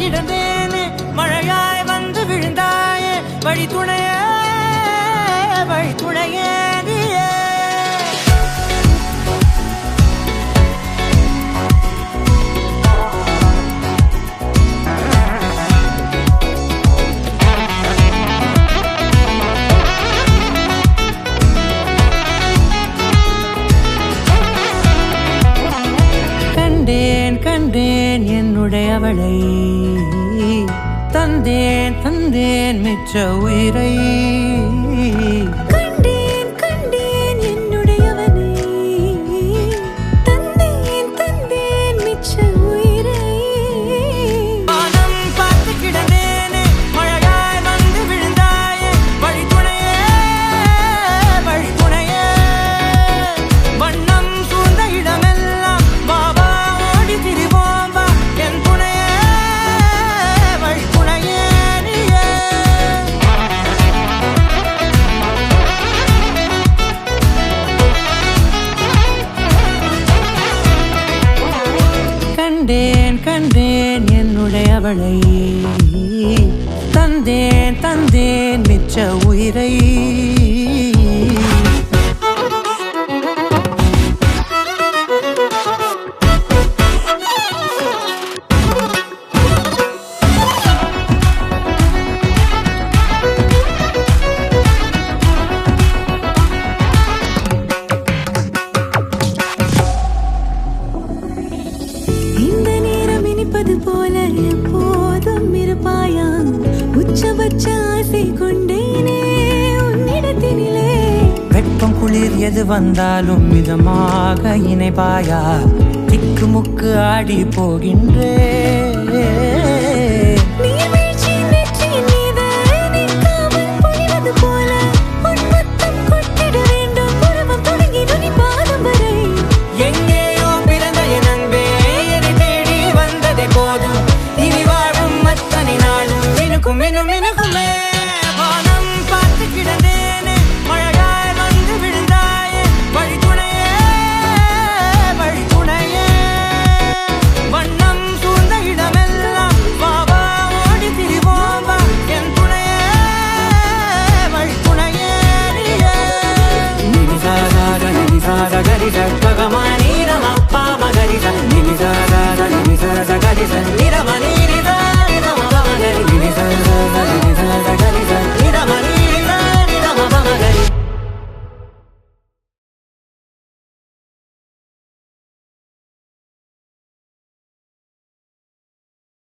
கிடந்தேனே மழையாய் வந்து விழுந்தாயே வழி துணையே வழி துணையே நீயே கண்டேன் கண்டேன் என்னுடையவளை தந்தேன் தந்தேன் மிச்ச உயிரை கண்டேன் கண்டேன் என்னுடையவனை தந்தேன் தந்தேன் மிச்ச உயிரை வானம் பார்த்து கிடந்தேனே மழையாய் வந்து விழுந்தாயே வழி துணையே வழி துணையே வண்ணம் சூழ்ந்த இடமெல்லாம் பாபா ஓடி திரிவோம் வா என் துணையே வழி துணையே நீயே கண்டேன் கண்டேன் என்னுடையவளை தந்தேன் தந்தேன் மிச்ச உயிரை இந்த நேரம் இனிப்பது போல எப்போதும் இருப்பாயா உச்சபட்ச ஆசை கொண்டேனே உன்னிடத்தினிலே வெப்பம் குளிர் எது வந்தாலும் மிதமாக இணைப்பாயா திக்கு முக்கு ஆடி போகின்றே